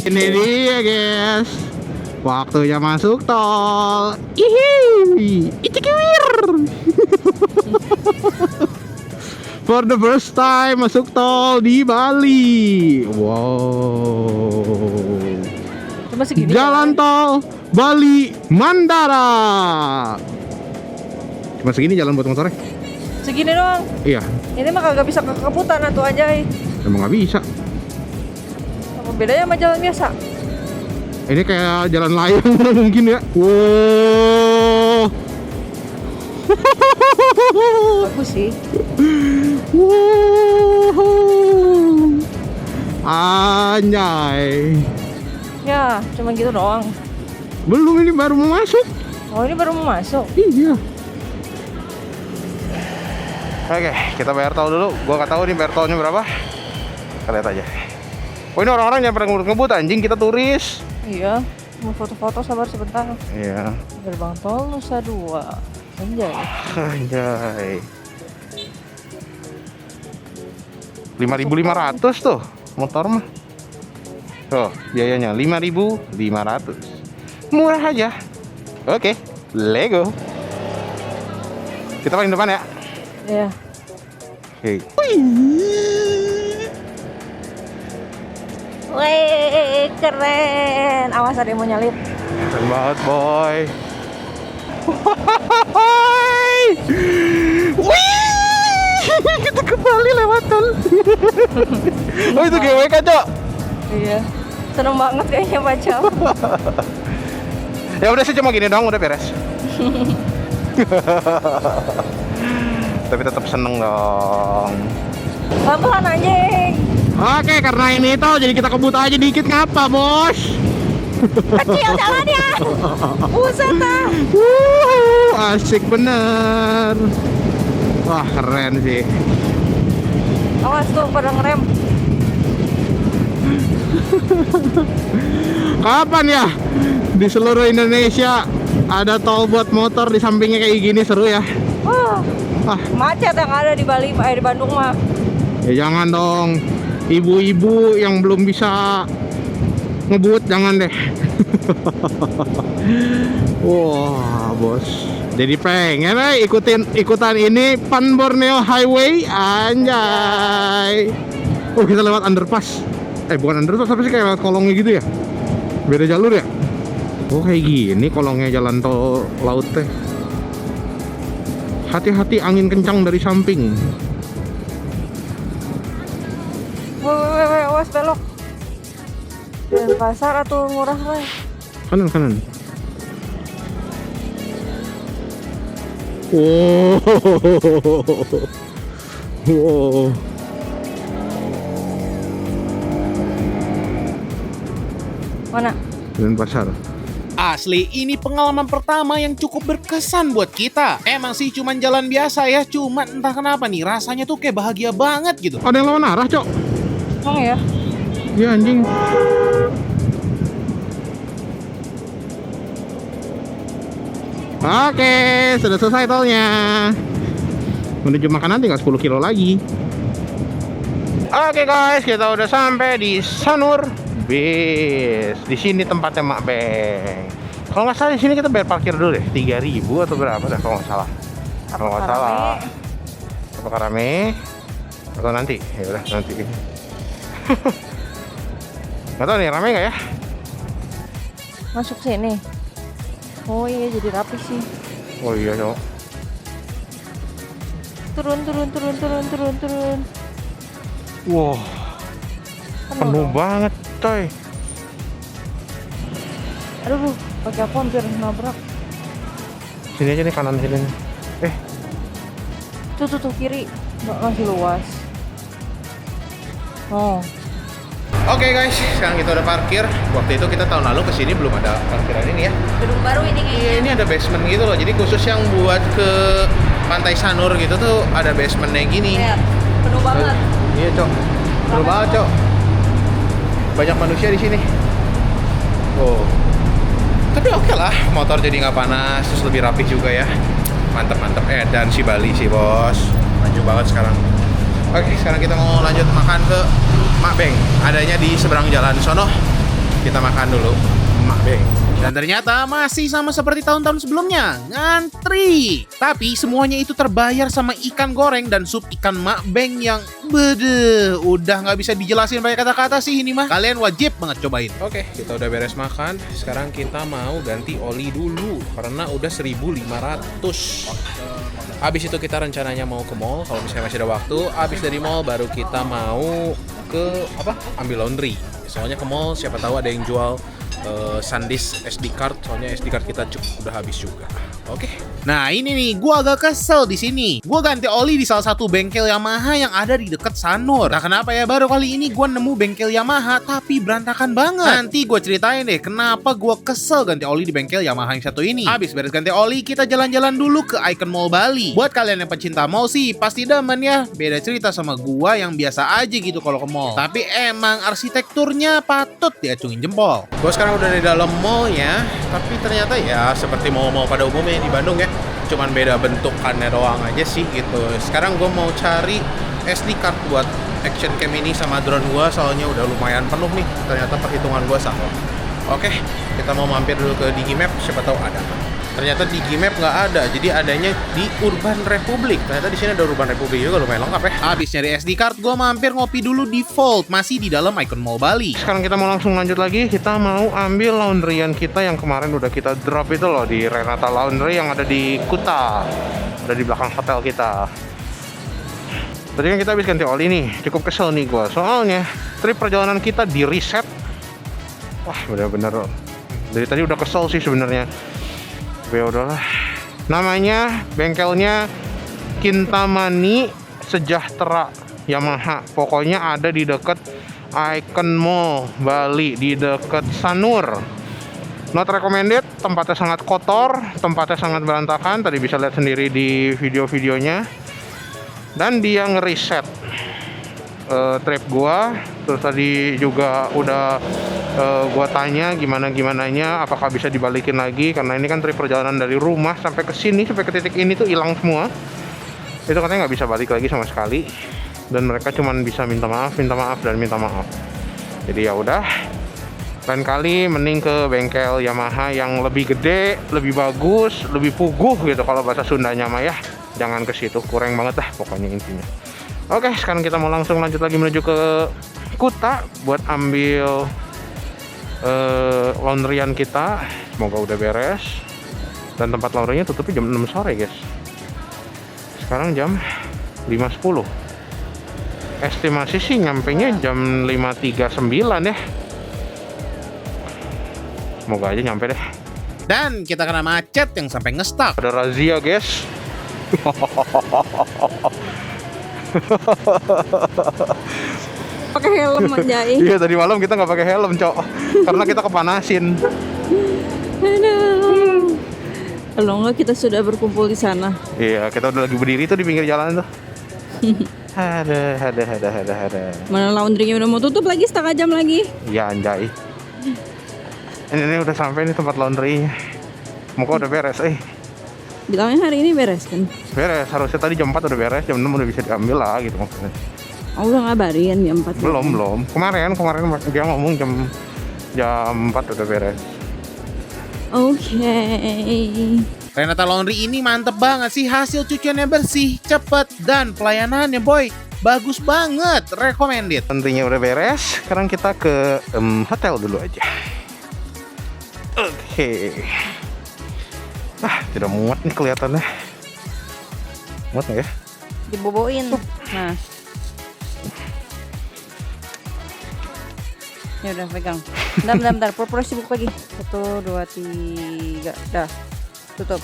Ini dia guys, waktunya masuk tol. Ihi, icikir. For the first time masuk tol di Bali. Wow. Cuma segini. Jalan tol Bali Mandara. Cuma segini jalan buat motornya? Segini doang. Iya. Ini mah kagak bisa kekeputan atau aja. Emang nggak bisa. Apa bedanya sama jalan biasa? Ini kayak jalan layang mungkin ya. Wow. Bagus sih. Wow. Anjay. Ya, cuma gitu doang. Belum, ini baru mau masuk. Oh, ini baru mau masuk. Iya. Oke, kita bayar tol dulu. Gua nggak tahu nih bayar tolnya berapa. Kita lihat aja. Oh, ini orang-orang yang pernah ngebut anjing, kita turis. Iya, mau foto-foto, sabar sebentar. Iya. Gerbang tol Nusa Dua. Anjay. Anjay. 5.500 tuh motor mah. Tuh, biayanya 5.500. Murah aja. Oke, Lego. Kita paling depan ya. Iya. Oke. Wih, keren. Awas ada yang mau nyalip. Keren banget, boy. Wih, kita kembali lewat tol. Oh, itu GWK, Cok. Iya. Seneng banget kayaknya baca. Ya udah sih, cuma gini doang udah beres. Tapi tetap seneng dong. Pelan-pelan anjing. Oke, karena ini tol jadi kita kebut aja dikit, ngapa bos? Kecil jalannya. Buset dah. Asik bener. Wah, keren sih. Awas tuh pada ngerem. Kapan ya di seluruh Indonesia ada tol buat motor di sampingnya kayak gini, seru ya? Macet yang ada di Bali, di Bandung mah. Ya jangan dong. Ibu-ibu yang belum bisa ngebut jangan deh. Wah, bos. Jadi pengen ikutan ini Pan Borneo Highway, anjay. Oh, kita lewat underpass. Bukan underpass, tapi sih kayak lewat kolongnya gitu ya. Beda jalur ya. Oh, kayak gini kolongnya jalan tol laut teh. Hati-hati angin kencang dari samping. Weh, awas belok. Dan pasar atau murah weh. Kanan. Wow. Mana? Dan pasar. Asli, ini pengalaman pertama yang cukup berkesan buat kita. Emang sih cuman jalan biasa ya, cuman entah kenapa nih rasanya tuh kayak bahagia banget gitu. Ada yang lawan arah, Cok. Emang ya? Iya, anjing. Oke, sudah selesai tolnya. Menuju makanan tinggal 10 kilo lagi. Oke guys, kita udah sampai di Sanur Bis. Di sini tempatnya Mak Beng. Kalau nggak salah di sini kita bayar parkir dulu deh, 3.000 atau berapa dah kalau nggak salah. Kalau nggak salah. Apakah rame? Atau nanti? Ya udah nanti. Nggak tahu nih rame nggak ya? Masuk sini. Oh iya, jadi rapi sih. Oh iya, Cok. Turun. Wow, penuh banget, coy. Aduh, pakai apa hampir nabrak. Sini aja nih, kanan sini. Tuh kiri. Masih luas. Oh. Oke guys, sekarang kita udah parkir. Waktu itu kita tahun lalu kesini belum ada parkiran ini ya. Gedung baru ini kayaknya. Iya, ini ada basement gitu loh. Jadi khusus yang buat ke Pantai Sanur gitu tuh ada basementnya gini. Iya, penuh banget. Iya, Cok. Penuh banget, Cok. Banyak manusia di sini. Oh. Tapi oke lah, motor jadi nggak panas, terus lebih rapi juga ya. Mantep. Dan si Bali sih, bos. Maju banget sekarang. Oke, sekarang kita mau lanjut makan ke Mak Beng. Adanya di seberang jalan sono. Kita makan dulu Mak Beng. Dan ternyata masih sama seperti tahun-tahun sebelumnya, ngantri. Tapi semuanya itu terbayar sama ikan goreng dan sup ikan Mak Beng yang bede. Udah nggak bisa dijelasin pakai kata-kata sih ini mah. Kalian wajib banget cobain. Oke, kita udah beres makan. Sekarang kita mau ganti oli dulu karena udah 1.500. Habis itu kita rencananya mau ke mall kalau misalnya masih ada waktu. Habis dari mall baru kita mau ke ambil laundry. Soalnya ke mall siapa tahu ada yang jual SanDisk SD card, soalnya SD card kita udah habis juga. Oke. Nah ini nih, gua agak kesel di sini. Gua ganti oli di salah satu bengkel Yamaha yang ada di dekat Sanur. Nah kenapa ya, baru kali ini gua nemu bengkel Yamaha tapi berantakan banget. Nanti gua ceritain deh kenapa gua kesel ganti oli di bengkel Yamaha yang satu ini. Habis beres ganti oli, kita jalan-jalan dulu ke Icon Mall Bali. Buat kalian yang pecinta mall sih pasti demen ya. Beda cerita sama gua yang biasa aja gitu kalau ke mall. Tapi emang arsitekturnya patut diacungin jempol. Gue sekarang udah di dalam mallnya, tapi ternyata ya seperti mall-mall pada umumnya di Bandung ya, cuman beda bentukannya doang aja sih gitu. Sekarang gue mau cari SD card buat action cam ini sama drone gue, soalnya udah lumayan penuh nih. Ternyata perhitungan gue salah. Oke, kita mau mampir dulu ke Digimap, siapa tahu ada. Ternyata Digimap nggak ada, jadi adanya di Urban Republik. Ternyata di sini ada Urban Republik juga, lumayan lengkap ya. Habis nyari SD card, gue mampir ngopi dulu di Volt, masih di dalam Icon Mall Bali. Sekarang kita mau langsung lanjut lagi. Kita mau ambil laundryan kita yang kemarin udah kita drop itu loh di Renata Laundry yang ada di Kuta, ada di belakang hotel kita. Tadi kan kita habis ganti oli nih, cukup kesel nih gue. Soalnya trip perjalanan kita di reset. Wah bener-bener dari tadi udah kesel sih sebenarnya. Ya udahlah. Namanya bengkelnya Kintamani Sejahtera Yamaha. Pokoknya ada di dekat Icon Mall Bali, di dekat Sanur. Not recommended, tempatnya sangat kotor, tempatnya sangat berantakan. Tadi bisa lihat sendiri di video-videonya. Dan dia ngeriset trip gua. Terus tadi juga udah gua tanya gimananya, apakah bisa dibalikin lagi, karena ini kan trip perjalanan dari rumah sampai ke sini, sampai ke titik ini tuh hilang semua. Itu katanya nggak bisa balik lagi sama sekali, dan mereka cuman bisa minta maaf. Jadi ya udah, lain kali mending ke bengkel Yamaha yang lebih gede, lebih bagus, lebih puguh gitu kalau bahasa Sundanya mah ya. Jangan ke situ, kurang banget dah pokoknya intinya. Oke, sekarang kita mau langsung lanjut lagi menuju ke Kuta buat ambil laundryan kita. Semoga udah beres. Dan tempat laundrynya tutupnya jam 6 sore guys. Sekarang jam 5.10. Estimasi sih nyampenya jam 5.39 ya. Semoga aja nyampe deh. Dan kita kena macet yang sampai ngestak. Ada razia guys. Pakai helm aja. Iya, tadi malam kita nggak pakai helm cok, karena kita kepanasin. Aduh. Kalau enggak kita sudah berkumpul di sana. Iya, kita udah lagi berdiri tuh di pinggir jalan tuh. Ada. Mana laundrynya udah mau tutup lagi, setengah jam lagi. Iya anjay. Ini udah sampai nih tempat laundry. Muka udah beres, Bilangnya hari ini beres kan? Beres, harusnya tadi jam 4 udah beres, jam 6 udah bisa diambil lah gitu maksudnya. Oh, udah ngabarin jam 4. Belum. Kemarin dia ngomong jam 4 udah beres. Oke. Renata Laundry ini mantep banget sih, hasil cuciannya bersih, cepet, dan pelayanannya boy bagus banget, recommended. Laundrynya udah beres, sekarang kita ke hotel dulu aja. Oke. Tidak muat nih kelihatannya. Muat nggak ya? Diboboin. Nah. Ya udah pegang. Bentar. Pura-pura sibuk lagi. 1, 2, 3. Dah. Tutup.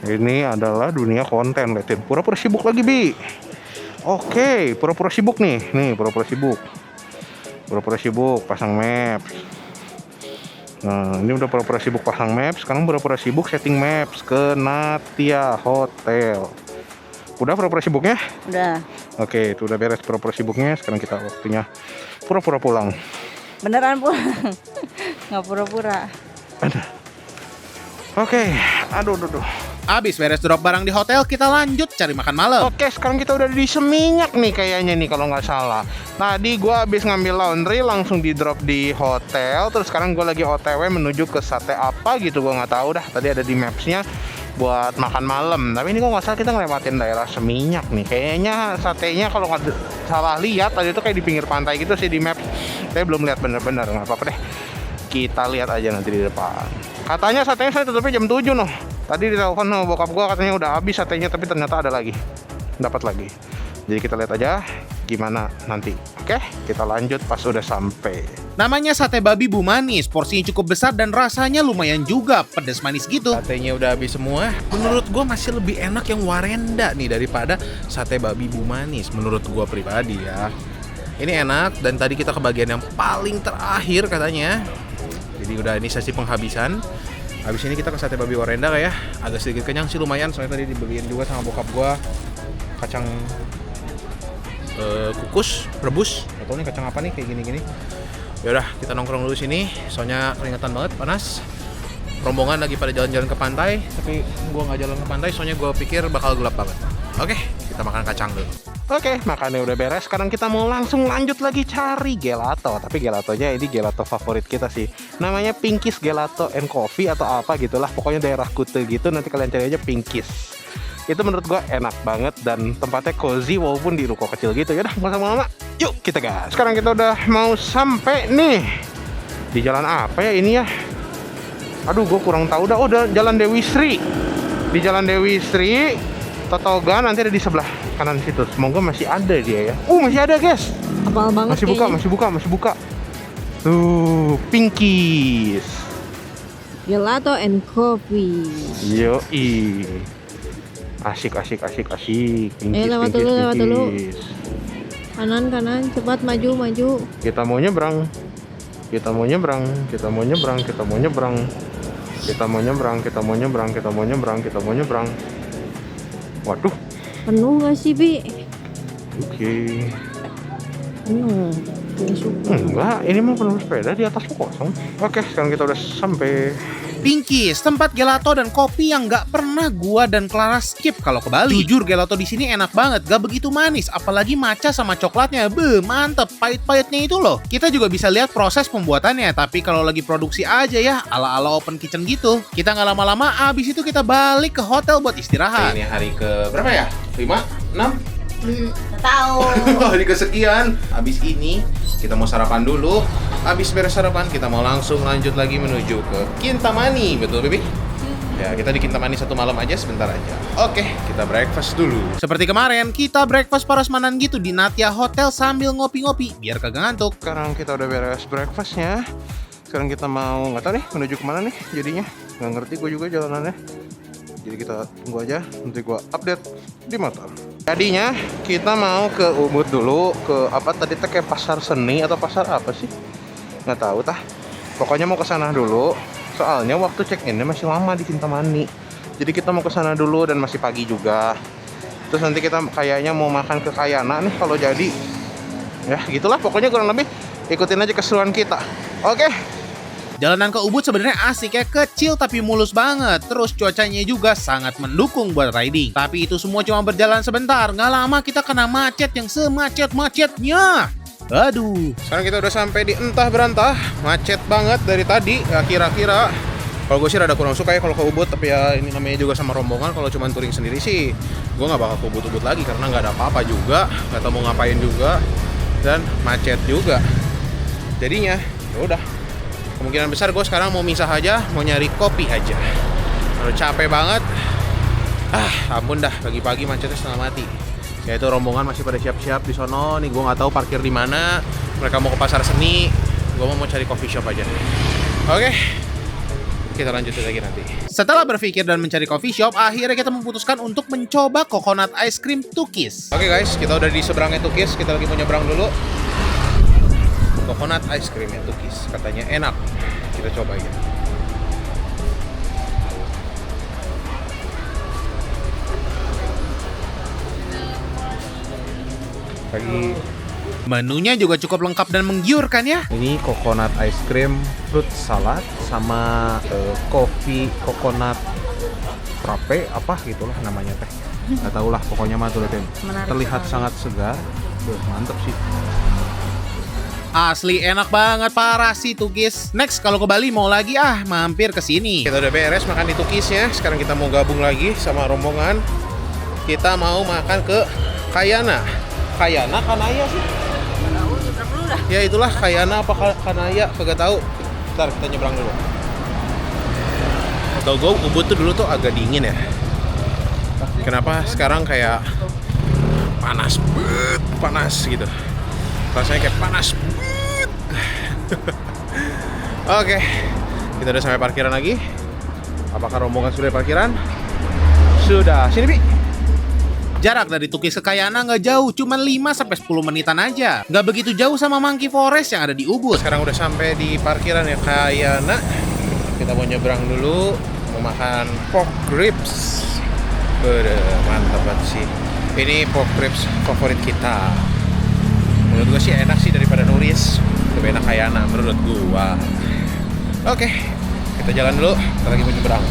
Ini adalah dunia konten, liatin. Pura-pura sibuk lagi, Bi. Oke, pura-pura sibuk nih. Nih, pura-pura sibuk. Pura-pura sibuk, pasang maps. Nah, ini udah pura-pura sibuk pasang maps. Sekarang pura-pura sibuk setting maps ke Natia Hotel. Udah pura-pura sibuknya? Udah. Oke, itu udah beres pura-pura sibuknya. Sekarang kita waktunya pura-pura pulang. Beneran pulang. Nggak pura-pura. Oke, aduh. Abis beres drop barang di hotel, kita lanjut cari makan malam. Oke, sekarang kita udah di Seminyak nih kayaknya nih kalau nggak salah. Tadi gua habis ngambil laundry langsung di drop di hotel. Terus sekarang gua lagi OTW menuju ke sate apa gitu, gua nggak tahu dah. Tadi ada di mapsnya buat makan malam. Tapi ini kok nggak salah kita ngelewatin daerah Seminyak nih. Kayaknya satenya kalau nggak salah lihat tadi itu kayak di pinggir pantai gitu sih di map. Saya belum lihat bener-bener, nggak apa-apa deh. Kita lihat aja nanti di depan. Katanya satenya saya tutupnya jam 7 noh. Tadi ditelepon sama bokap gua katanya udah habis satenya, tapi ternyata ada lagi. Dapat lagi. Jadi kita lihat aja gimana nanti. Oke, kita lanjut pas udah sampai. Namanya sate babi Bu Manis, porsinya cukup besar dan rasanya lumayan juga, pedas manis gitu. Satenya udah habis semua. Menurut gua masih lebih enak yang Warenda nih daripada sate babi Bu Manis. Menurut gua pribadi ya. Ini enak dan tadi kita ke bagian yang paling terakhir katanya. Jadi udah ini sesi penghabisan. Habis ini kita ke sate babi Warenda kayak agak sedikit kenyang sih lumayan, soalnya tadi dibeliin juga sama bokap gua kacang kukus rebus. Gak tau nih kacang apa nih kayak gini-gini. Yaudah kita nongkrong dulu sini, soalnya keringetan banget, panas. Rombongan lagi pada jalan-jalan ke pantai, tapi gua nggak jalan ke pantai soalnya gua pikir bakal gelap banget. Oke, kita makan kacang dulu. Oke, makannya udah beres. Sekarang kita mau langsung lanjut lagi cari gelato. Tapi gelatonya ini gelato favorit kita sih. Namanya Pinkies Gelato and Coffee atau apa gitulah. Pokoknya daerah Kuta gitu. Nanti kalian cari aja Pinkies. Itu menurut gua enak banget dan tempatnya cozy walaupun di ruko kecil gitu. Yaudah, nggak usah lama-lama. Yuk kita gas. Sekarang kita udah mau sampai nih. Di jalan apa ya ini ya? Aduh, gua kurang tahu dah. Oh, udah Jalan Dewi Sri. Di Jalan Dewi Sri. Totogan nanti ada di sebelah kanan situ. Semoga masih ada dia ya. Masih ada guys. Apal banget Masih buka, masih buka. Tuh, Pinkies. Gelato and coffee. Yoi. Asik. Pinkies, Lewat dulu. Kanan, cepat maju. Kita mau nyebrang. Waduh. Penuh gak sih, Bi? Oke. Penuh. Enggak, ini mah penuh sepeda, di atas kosong. Oke, sekarang kita udah sampai. Pinkies, tempat gelato dan kopi yang nggak pernah gua dan Clara skip kalau ke Bali. Jujur gelato di sini enak banget, gak begitu manis, apalagi matcha sama coklatnya, mantep, pahit-pahitnya itu loh. Kita juga bisa lihat proses pembuatannya, tapi kalau lagi produksi aja ya, ala-ala open kitchen gitu. Kita nggak lama-lama, abis itu kita balik ke hotel buat istirahat. Ini hari ke berapa ya? 5? 6? Tahu. Hari kesekian. Abis ini kita mau sarapan dulu. Abis beres sarapan kita mau langsung lanjut lagi menuju ke Kintamani. Betul, Bibi? Ya, kita di Kintamani satu malam aja, sebentar aja. Oke, kita breakfast dulu. Seperti kemarin, kita breakfast parasmanan gitu di Natia Hotel sambil ngopi-ngopi biar kagak ngantuk. Sekarang kita udah beres breakfastnya. Sekarang kita mau, nggak tahu nih menuju kemana nih jadinya. Nggak ngerti gue juga jalanannya. Jadi kita tunggu aja, nanti gue update di motor. Jadinya kita mau ke Ubud dulu, ke apa tadi teh kayak pasar seni atau pasar apa sih? Nggak tahu tah. Pokoknya mau ke sana dulu. Soalnya waktu check-innya masih lama di Kintamani. Jadi kita mau ke sana dulu dan masih pagi juga. Terus nanti kita kayaknya mau makan ke Kayana nih kalau jadi. Ya, gitulah pokoknya kurang lebih ikutin aja keseruan kita. Oke. Jalanan ke Ubud sebenarnya asik ya, kecil tapi mulus banget. Terus cuacanya juga sangat mendukung buat riding. Tapi itu semua cuma berjalan sebentar. Nggak lama kita kena macet yang semacet-macetnya. Aduh. Sekarang kita udah sampai di entah berantah. Macet banget dari tadi. Ya kira-kira. Kalau gue sih rada kurang suka ya kalau ke Ubud. Tapi ya ini namanya juga sama rombongan. Kalau cuma touring sendiri sih, gue nggak bakal ke Ubud-Ubud lagi. Karena nggak ada apa-apa juga. Nggak tahu mau ngapain juga. Dan macet juga. Jadinya ya udah. Kemungkinan besar gue sekarang mau misah aja, mau nyari kopi aja. Udah capek banget. Ampun dah, pagi-pagi macetnya setengah mati. Ya itu rombongan masih pada siap-siap di sono. Nih gue nggak tahu parkir di mana. Mereka mau ke pasar seni. Gue mau cari coffee shop aja. Oke, kita lanjutin lagi nanti. Setelah berpikir dan mencari coffee shop, akhirnya kita memutuskan untuk mencoba coconut ice cream Tukis. Oke guys, kita udah di seberangnya Tukis. Kita lagi mau nyebrang dulu. Coconut ice cream ya Tukis, katanya enak. Kita coba ya. Pagi. Menunya juga cukup lengkap dan menggiurkan ya. Ini coconut ice cream, fruit salad, sama coffee coconut frappe apa gitulah namanya teh. Nggak tahu lah, pokoknya mah tuh liatin. Menarik Terlihat sekali. sangat segar. Tuh, mantep sih. Asli enak banget, parah sih Tukis. Next kalau ke Bali mau lagi mampir ke sini. Kita udah beres makan di Tukisnya. Sekarang kita mau gabung lagi sama rombongan. Kita mau makan ke Kayana. Kayana Kanaya sih? Ya itulah Kayana apa Kanaya, kagak tahu. Ntar kita nyebrang dulu. Tau gue Ubud tuh dulu tuh agak dingin ya. Kenapa sekarang kayak panas banget, panas gitu. Rasanya kayak panas banget. Oke, kita udah sampai parkiran lagi. Apakah rombongan sudah di parkiran? Sudah, sini Bi. Jarak dari Tukis ke Kayana nggak jauh, cuman 5-10 menitan aja. Nggak begitu jauh sama Monkey Forest yang ada di Ubud. Sekarang udah sampai di parkiran ya Kayana. Kita mau nyebrang dulu, mau makan pork ribs. Mantap banget sih. Ini pork ribs favorit kita. Menurut gue sih enak sih daripada Nuris. Lebih enak Kayana menurut gua. Oke, kita jalan dulu. Kita lagi mau nyebrang.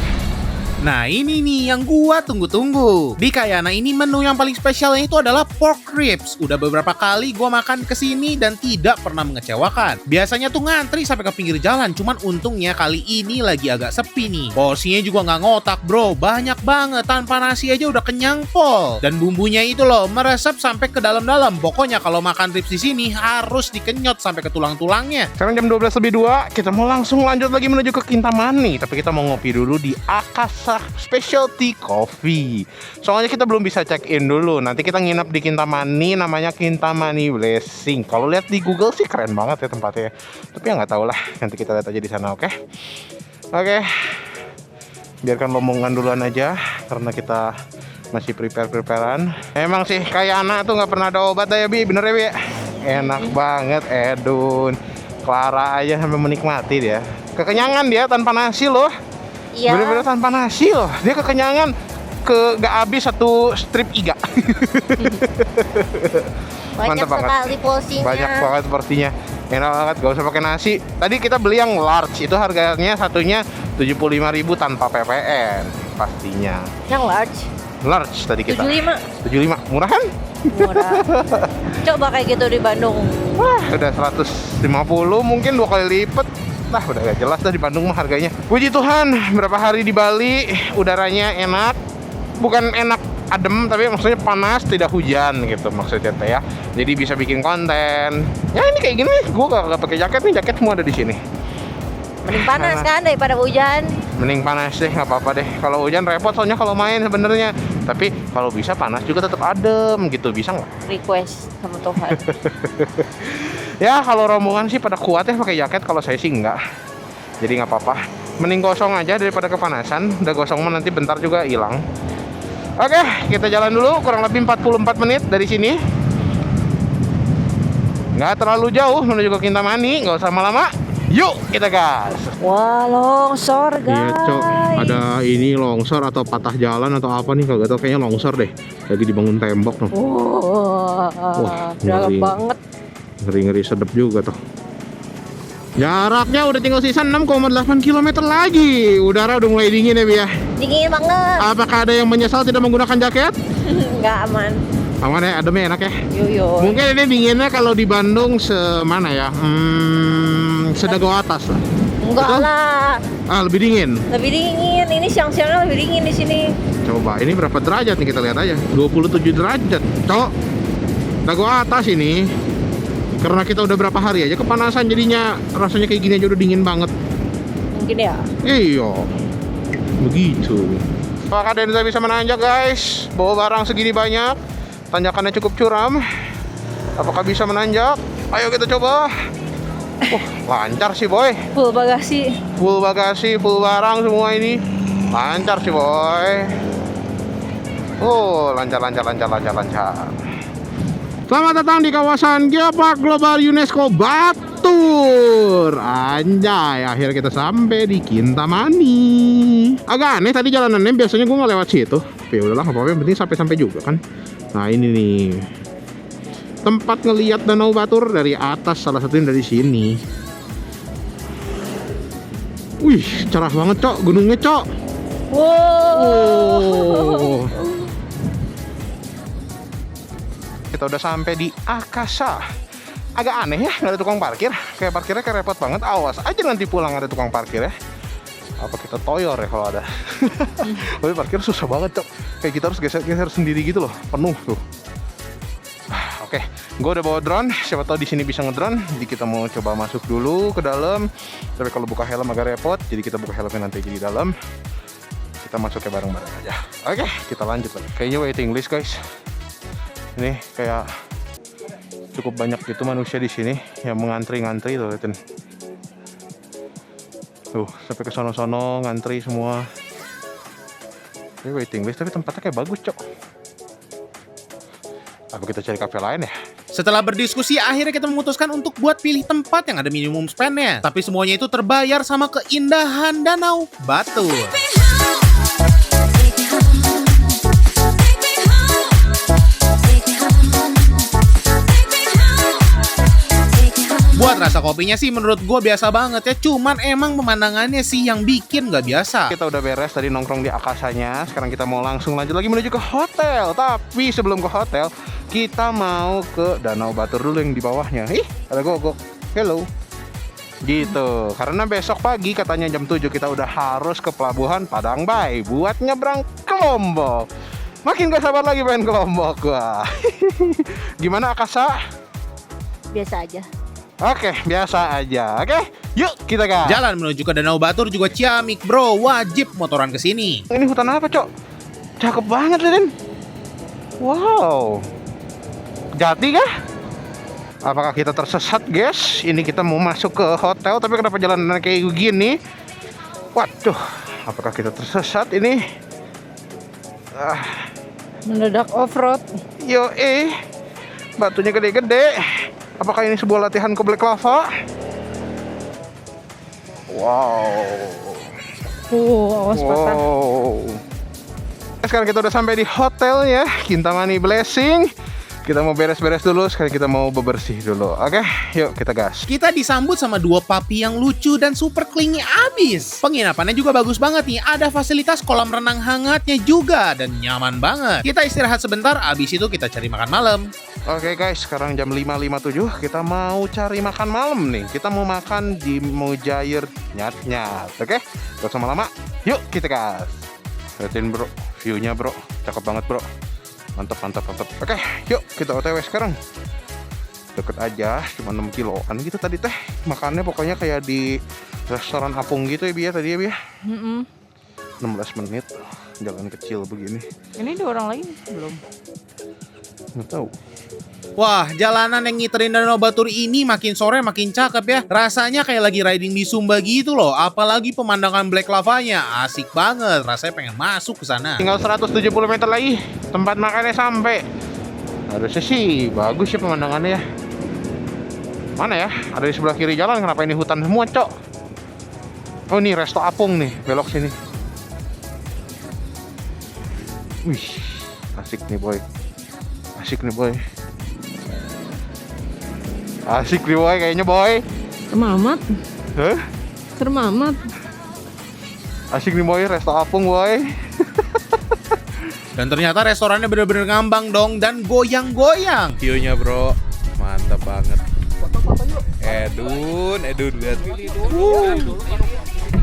Nah ini nih yang gua tunggu-tunggu. Di Kayana ini menu yang paling spesialnya itu adalah pork ribs. Udah beberapa kali gua makan kesini dan tidak pernah mengecewakan. Biasanya tuh ngantri sampai ke pinggir jalan, cuman untungnya kali ini lagi agak sepi nih. Porsinya juga nggak ngotak bro, banyak banget, tanpa nasi aja udah kenyang pol. Dan bumbunya itu loh meresap sampai ke dalam-dalam. Pokoknya kalau makan ribs di sini harus dikenyot sampai ke tulang-tulangnya. Sekarang jam 12:02, kita mau langsung lanjut lagi menuju ke Kintamani. Tapi kita mau ngopi dulu di Akasa Specialty Coffee. Soalnya kita belum bisa check in dulu. Nanti kita nginep di Kintamani, namanya Kintamani Blessing. Kalau lihat di Google sih keren banget ya tempatnya. Tapi ya nggak tahu lah. Nanti kita lihat aja di sana, oke? Oke. Biarkan rombongan duluan aja karena kita masih preparean. Emang sih kayak anak tuh nggak pernah ada obat ya Bi, bener ya Bi? Enak banget, Edun. Clara aja sampai menikmati dia. Kekenyangan dia tanpa nasi loh. Iya. Bener-bener tanpa nasi loh. Dia kekenyangan gak habis satu strip iga. Banyak sekali porsinya. Banyak banget porsinya. Enak banget, gak usah pakai nasi. Tadi kita beli yang large, itu harganya satunya 75.000 tanpa PPN pastinya. Yang large. Large tadi kita. 75. 75, murah kan? Murah. Coba kayak gitu di Bandung. Wah, udah 150 mungkin 2 kali lipat. Nah, udah gak jelas dah di Bandung mah harganya. Puji Tuhan, berapa hari di Bali, udaranya enak. Bukan enak adem, tapi maksudnya panas, tidak hujan gitu maksudnya teh ya. Jadi bisa bikin konten. Ya ini kayak gini, gue gak pakai jaket nih, jaket semua ada di sini. Mending panas kan daripada hujan. Mending panas deh, nggak apa-apa deh. Kalau hujan repot soalnya kalau main sebenarnya. Tapi kalau bisa panas juga tetap adem gitu, bisa nggak? Request sama Tuhan. Ya kalau rombongan sih pada kuat ya pakai jaket, kalau saya sih enggak. Jadi nggak apa-apa. Mending gosong aja daripada kepanasan. Udah gosong mah nanti bentar juga hilang. Oke, kita jalan dulu kurang lebih 44 menit dari sini. Nggak terlalu jauh menuju ke Kintamani, nggak usah lama-lama. Yuk kita gas. Wah, longsor guys. Iya Cok, ada ini longsor atau patah jalan atau apa nih, kagak tau, kayaknya longsor deh. Lagi dibangun tembok tuh. Wah, dalam ngeri. banget. Ngeri-ngeri sedep juga tuh. Jaraknya udah tinggal sisa 6,8 km lagi. Udara udah mulai dingin ya Bi ya. Dingin banget. Apakah ada yang menyesal tidak menggunakan jaket? Nggak aman. Aman ya, ademnya enak ya. Yo. Mungkin ini dinginnya kalau di Bandung semana ya? Sedago atas lah. Enggak Betul? lah. Lebih dingin. Lebih dingin. Ini siang-siangnya lebih dingin di sini. Coba, ini berapa derajat nih kita lihat aja. 27 derajat, Cok. Dago atas ini. Karena kita udah berapa hari aja kepanasan, jadinya rasanya kayak gini aja udah dingin banget. Mungkin ya. Iya. Begitu. Apakah Denza bisa menanjak guys? Bawa barang segini banyak. Tanjakannya cukup curam. Apakah bisa menanjak? Ayo kita coba. Lancar sih boy. Full bagasi. Full bagasi, full barang semua ini. Lancar sih boy. Lancar. Selamat datang di kawasan Geopark Global UNESCO Batur. Anjay, akhirnya kita sampai di Kintamani. Agak aneh tadi jalanannya, biasanya gue nggak lewat situ. Tapi udahlah, apa-apa, yang penting sampai juga kan. Nah ini nih tempat ngelihat Danau Batur dari atas, salah satunya dari sini. Wih, cerah banget Cok, gunungnya Cok. Wow. Kita udah sampai di Akasa. Agak aneh ya, nggak ada tukang parkir. Kayak parkirnya kayak repot banget. Awas aja nanti pulang ada tukang parkir ya. Apa kita toyor ya kalau ada? Tapi parkir susah banget, Cok. Kayak kita harus geser-geser sendiri gitu loh. Penuh tuh. Oke, gue udah bawa drone. Siapa tahu di sini bisa ngedrone. Jadi kita mau coba masuk dulu ke dalam. Tapi kalau buka helm agak repot. Jadi kita buka helmnya nanti aja di dalam. Kita masuknya bareng-bareng aja. Oke, kita lanjut lagi. Kayaknya waiting list guys. Ini kayak cukup banyak gitu manusia di sini yang mengantri-ngantri tuh, liatin. Tuh, sampai ke sono-sono ngantri semua. Ini waiting list tapi tempatnya kayak bagus, Cok. Apa kita cari kafe lain ya? Setelah berdiskusi, akhirnya kita memutuskan untuk buat pilih tempat yang ada minimum spend-nya. Tapi semuanya itu terbayar sama keindahan Danau Batur. Buat rasa kopinya sih menurut gue biasa banget ya. Cuman emang pemandangannya sih yang bikin gak biasa. Kita udah beres tadi nongkrong di Akasanya. Sekarang kita mau langsung lanjut lagi menuju ke hotel. Tapi sebelum ke hotel, kita mau ke Danau Batur dulu yang di bawahnya. Ih, ada gogok. Hello. Gitu. Karena besok pagi katanya jam 7 kita udah harus ke pelabuhan Padang Bay buat nyebrang ke Lombok. Makin gak sabar lagi pengen ke Lombok gua. Gimana Akasa? Biasa aja. Oke, biasa aja. Oke, yuk kita gas. Jalan menuju ke Danau Batur juga ciamik bro. Wajib motoran ke sini. Ini hutan apa, Cok? Cakep banget, Lin. Wow. Jati kah? Apakah kita tersesat, guys? Ini kita mau masuk ke hotel, tapi kenapa jalanan kayak gini? Waduh, apakah kita tersesat ini? Mendadak off-road. Yo, batunya gede-gede. Apakah ini sebuah latihan ke Black Lava? Wow. Awas patah. Wow. Sekarang kita udah sampai di hotel ya, Kintamani Blessing. Kita mau beres-beres dulu, sekarang kita mau bebersih dulu. Oke, yuk kita gas. Kita disambut sama dua papi yang lucu dan super clingy abis. Penginapannya juga bagus banget nih. Ada fasilitas kolam renang hangatnya juga dan nyaman banget. Kita istirahat sebentar, abis itu kita cari makan malam. Oke guys, sekarang jam 5.57. Kita mau cari makan malam nih. Kita mau makan di Mujair Nyat-Nyat. Oke, gak usah lama. Yuk kita gas. Liatin bro, view-nya bro. Cakep banget bro. Mantap. Oke, yuk kita OTW sekarang. Deket aja, cuma 6 kiloan gitu tadi teh. Makannya pokoknya kayak di restoran apung gitu ya Bia tadi ya Bia. 16 menit, jalan kecil begini. Ini ada orang lain belum? Nggak tahu. Wah, jalanan yang ngiterin Danau Batur ini makin sore makin cakep ya. Rasanya kayak lagi riding di Sumba gitu loh. Apalagi pemandangan Black Lavanya, asik banget. Rasanya pengen masuk ke sana. Tinggal 170 meter lagi, tempat makannya sampai. Harusnya sih bagus ya pemandangannya ya. Mana ya? Ada di sebelah kiri jalan. Kenapa ini hutan semua, Cok? Oh, ini resto apung nih, belok sini. Wih, asik nih boy. Asik nih boy kayaknya boy. Serem amat. Hah? Serem amat. Asik nih boy, resto apung boy. Dan ternyata restorannya bener-bener ngambang dong dan goyang-goyang. View-nya bro, mantap banget. Edun lihat.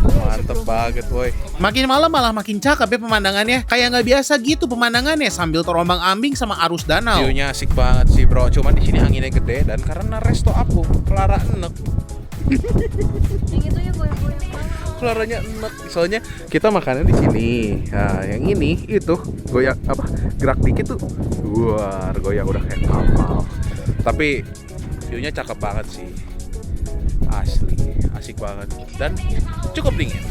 Mantep banget boy. Makin malam malah makin cakep ya pemandangannya. Kayak nggak biasa gitu pemandangannya sambil terombang-ambing sama arus danau. View-nya asik banget sih bro. Cuman di sini anginnya gede dan karena resto apung, Clara enek. Yang itu ya goyang-goyang banget. Claranya enek. Soalnya kita makannya di sini. Nah, yang ini itu goyang apa? Gerak dikit tuh. Wah, goyang udah kayak kapal. Tapi view-nya cakep banget sih. Asli, asik banget dan cukup dingin.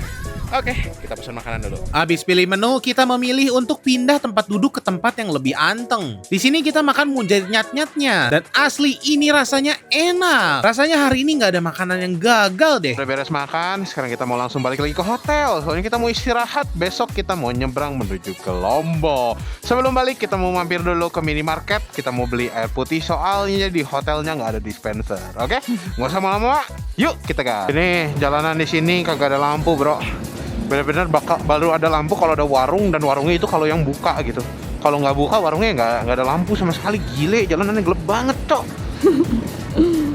Oke, kita pesan makanan dulu. Abis pilih menu, kita memilih untuk pindah tempat duduk ke tempat yang lebih anteng. Di sini kita makan Mujair Nyat-Nyatnya dan asli ini rasanya enak. Rasanya hari ini nggak ada makanan yang gagal deh. Udah beres makan, sekarang kita mau langsung balik lagi ke hotel. Soalnya kita mau istirahat, besok kita mau nyebrang menuju ke Lombok. Sebelum balik, kita mau mampir dulu ke minimarket. Kita mau beli air putih, soalnya di hotelnya nggak ada dispenser. Oke, nggak usah lama-lama. Yuk kita gas. Ini jalanan di sini kagak ada lampu bro. Bener-bener baru ada lampu kalau ada warung, dan warungnya itu kalau yang buka gitu. Kalau nggak buka warungnya nggak ada lampu sama sekali. Gile, jalanannya gelap banget, Cok.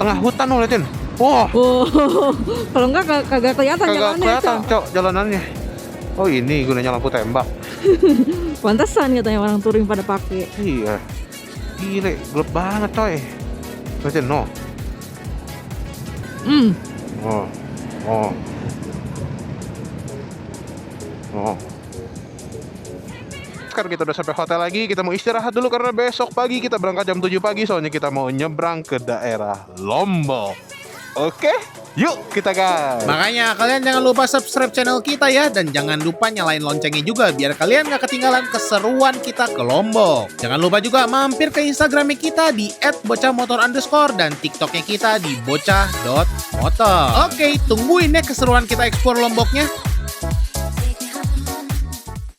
Tengah hutan lo liatin. Wah, Oh, kalau enggak kagak kelihatan kagak jalannya, kelihatan, Cok. Cok, jalanannya. Oh, ini gunanya lampu tembak. Pantesan katanya orang touring pada pakai. Iya. Gile, gelap banget, coy. Liatin, no. Oh. Oh. Oh. Sekarang kita udah sampai hotel lagi, kita mau istirahat dulu karena besok pagi kita berangkat jam 7 pagi, soalnya kita mau nyebrang ke daerah Lombok. Oke, yuk kita guys. Makanya kalian jangan lupa subscribe channel kita ya, dan jangan lupa nyalain loncengnya juga biar kalian gak ketinggalan keseruan kita ke Lombok. Jangan lupa juga mampir ke Instagramnya kita di @bocahmotor_ dan TikToknya kita di bocah.motor. Oke, tungguin ya keseruan kita explore Lomboknya.